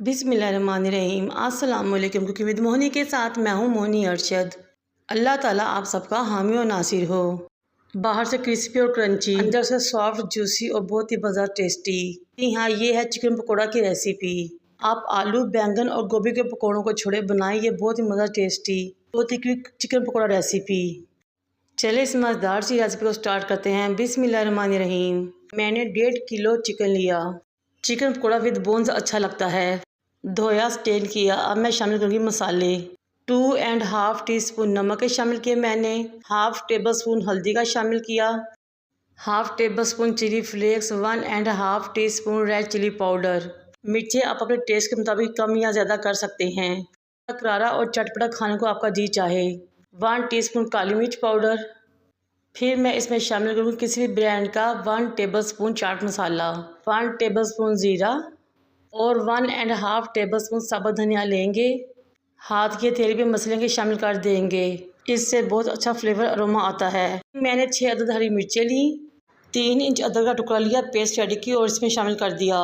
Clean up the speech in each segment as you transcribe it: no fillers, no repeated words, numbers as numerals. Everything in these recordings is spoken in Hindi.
बिस्मिल्लाहिर्रहमानिर्रहीम। अस्सलाम वालेकुम। कुकिंग विद मोहनी के साथ मैं हूँ मोहनी अरशद। अल्लाह ताला आप सबका हामी और नासिर हो। बाहर से क्रिस्पी और क्रंची, अंदर से सॉफ्ट जूसी और बहुत ही मज़ेदार टेस्टी। जी हाँ, ये है चिकन पकौड़ा की रेसिपी। आप आलू, बैंगन और गोभी के पकौड़ों को छोड़े बनाएं ये बहुत ही मज़ेदार टेस्टी, बहुत ही क्विक चिकन पकौड़ा रेसिपी। चले इस मज़ेदार सी रेसिपी को स्टार्ट करते हैं। बिस्मिल्लाहिर्रहमानिर्रहीम। मैंने 1.5 किलो चिकन लिया। चिकन पकौड़ा विद बोन्स अच्छा लगता है। धोया, स्टेन किया। अब मैं शामिल करूँगी मसाले। 2.5 टीस्पून नमक के शामिल किए मैंने। 1/2 टेबलस्पून हल्दी का शामिल किया। 1/2 tablespoon chili flakes. 1.5 teaspoon red chili powder. मिर्चें आप अपने टेस्ट के मुताबिक कम या ज़्यादा कर सकते हैं। करारा और चटपटा खाने को आपका जी चाहे। 1 टीस्पून काली मिर्च पाउडर। फिर मैं इसमें शामिल करूँगी किसी भी ब्रांड का 1 टेबलस्पून चाट मसाला, 1 टेबलस्पून ज़ीरा और 1.5 टेबलस्पून साबुत धनिया लेंगे। हाथ के तेल पे मसले के शामिल कर देंगे, इससे बहुत अच्छा फ्लेवर अरोमा आता है। मैंने 6 अदद हरी मिर्चें ली। 3 इंच अदरक का टुकड़ा लिया, पेस्ट रेडी की और इसमें शामिल कर दिया।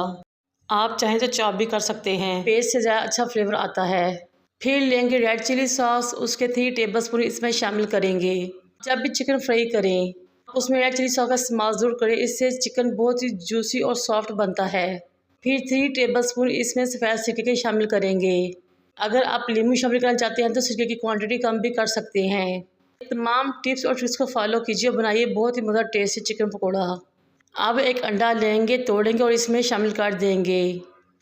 आप चाहें तो चॉप भी कर सकते हैं, पेस्ट से ज़्यादा अच्छा फ्लेवर आता है। फिर लेंगे रेड चिली सॉस, उसके 3 टेबलस्पून इसमें शामिल करेंगे। जब भी चिकन फ्राई करें उसमें रेड चिली सॉस का इस्तेमाल ज़रूर करें, इससे चिकन बहुत ही जूसी और सॉफ्ट बनता है। फिर 3 टेबलस्पून इसमें सफ़ेद सिरके के शामिल करेंगे। अगर आप नींबू शामिल करना चाहते हैं तो सिरके की क्वांटिटी कम भी कर सकते हैं। तमाम टिप्स और ट्रिक्स को फॉलो कीजिए, बनाइए बहुत ही मज़ेदार टेस्टी चिकन पकौड़ा। अब एक अंडा लेंगे, तोड़ेंगे और इसमें शामिल कर देंगे।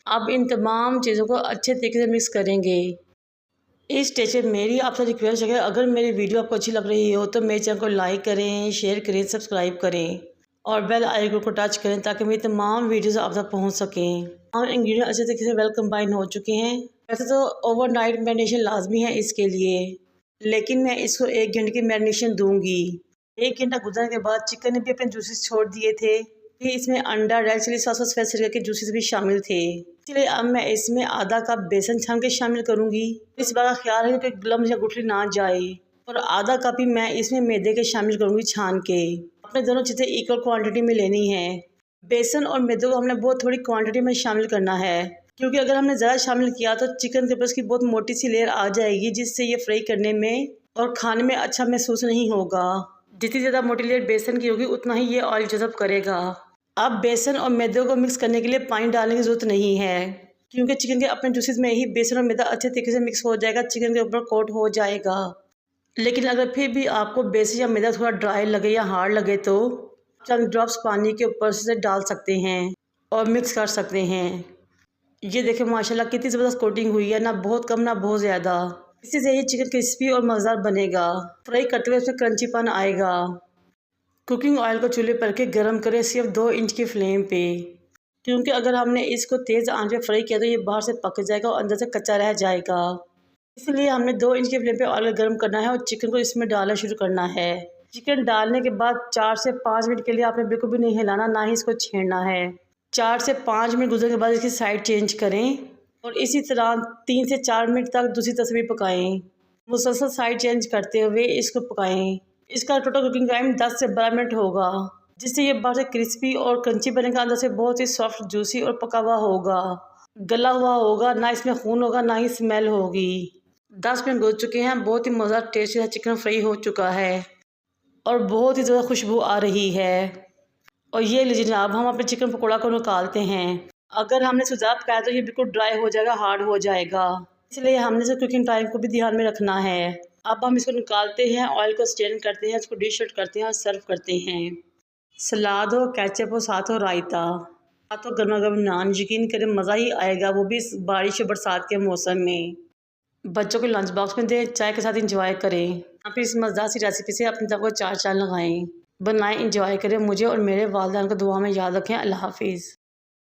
अब इन तमाम चीज़ों को अच्छे तरीके से मिक्स करेंगे। इस स्टेज पे मेरी आपसे रिक्वेस्ट है कि अगर मेरी वीडियो आपको अच्छी लग रही हो तो मेरे चैनल को लाइक करें, शेयर करें, सब्सक्राइब करें और बेल आइकन को टच करें ताकि मेरी तमाम वीडियोस आप तक पहुंच सकें। और इंग्रेडिएंट अच्छे तरीके से वेल कंबाइन हो चुके हैं। वैसे तो ओवरनाइट मैरिनेशन लाजमी है इसके लिए, लेकिन मैं इसको 1 घंटे की मैरिनेशन दूंगी। 1 घंटा गुजरने के बाद चिकन ने भी अपने जूसेस छोड़ दिए थे। फिर इसमें अंडा, रेड चिली सॉस और सफ़ेद सिरके के जूसेस भी शामिल थे। इसलिए अब मैं इसमें आधा कप बेसन छान के शामिल करूंगी। इस बात का ख्याल है कि लम्स या गुठली ना जाए। और आधा कप ही मैं इसमें मैदे के शामिल करूंगी छान के। अपने दोनों चीज़ें इक्वल क्वांटिटी में लेनी है। बेसन और मैदे को हमने बहुत थोड़ी क्वांटिटी में शामिल करना है, क्योंकि अगर हमने ज़्यादा शामिल किया तो चिकन के ऊपर इसकी बहुत मोटी सी लेयर आ जाएगी, जिससे ये फ्राई करने में और खाने में अच्छा महसूस नहीं होगा। जितनी ज़्यादा मोटी लेयर बेसन की होगी उतना ही ये ऑयल जज़ब करेगा। अब बेसन और मैदे को मिक्स करने के लिए पानी डालने की ज़रूरत नहीं है, क्योंकि चिकन के अपने जूसेस में ही बेसन और मैदा अच्छे तरीके से मिक्स हो जाएगा, चिकन के ऊपर कोट हो जाएगा। लेकिन अगर फिर भी आपको बेसन या मैदा थोड़ा ड्राई लगे या हार्ड लगे तो चंद ड्रॉप्स पानी के ऊपर से डाल सकते हैं और मिक्स कर सकते हैं। ये देखें माशाल्लाह कितनी ज़बरदस्त कोटिंग हुई है, ना बहुत कम ना बहुत ज़्यादा। इसी से ये चिकन क्रिस्पी और मज़ेदार बनेगा। फ्राई करते हुए इसमें क्रंचीपन आएगा। कुकिंग ऑयल को चूल्हे पर के गर्म करें सिर्फ 2 इंच की फ्लेम पे, क्योंकि अगर हमने इसको तेज़ आंच पे फ्राई किया तो ये बाहर से पक जाएगा और अंदर से कच्चा रह जाएगा। इसलिए हमने 2 इंच की फ्लेम पे ऑयल गर्म करना है और चिकन को इसमें डालना शुरू करना है। चिकन डालने के बाद 4 से 5 मिनट के लिए आपने बिल्कुल भी नहीं हिलाना, ना ही इसको छेड़ना है। 4 से 5 मिनट गुजरने के बाद इसकी साइड चेंज करें और इसी तरह 3 से 4 मिनट तक दूसरी तरफ भी पकाएं। मुसलसल साइड चेंज करते हुए इसको पकाएं। इसका टोटल कुकिंग टाइम 10 से 12 मिनट होगा, जिससे ये बाहर से क्रिस्पी और क्रंची बनेगा, अंदर से बहुत ही सॉफ्ट, जूसी और पका हुआ होगा, गला हुआ होगा। ना इसमें खून होगा ना ही स्मेल होगी। 10 मिनट गुजर चुके हैं। बहुत ही मज़ेदार टेस्टी चिकन फ्राई हो चुका है और बहुत ही ज़्यादा खुशबू आ रही है। और ये लीजिए जनाब, हम अपने चिकन पकौड़ा को निकालते हैं। अगर हमने सुजाब पकाया तो ये बिल्कुल ड्राई हो जाएगा, हार्ड हो जाएगा, इसलिए हमने इसे कुकिंग टाइम को भी ध्यान में रखना है। अब हम इसको निकालते हैं, ऑयल को स्ट्रेन करते हैं, इसको डिश आउट करते हैं और सर्व करते हैं। सलाद हो, केचप हो, साथ हो रायता, साथ हो गर्मा गर्म नान, यकीन करें मज़ा ही आएगा, वो भी इस बारिश और बरसात के मौसम में। बच्चों को लंच बॉक्स में दें, चाय के साथ इंजॉय करें। आप इस मज़ेदार सी रेसिपी से अपनी तरफ को 4 चांद लगाएं, बनाएं, इंजॉय करें। मुझे और मेरे वालिदैन को दुआ में याद रखें। अल्लाह हाफिज़।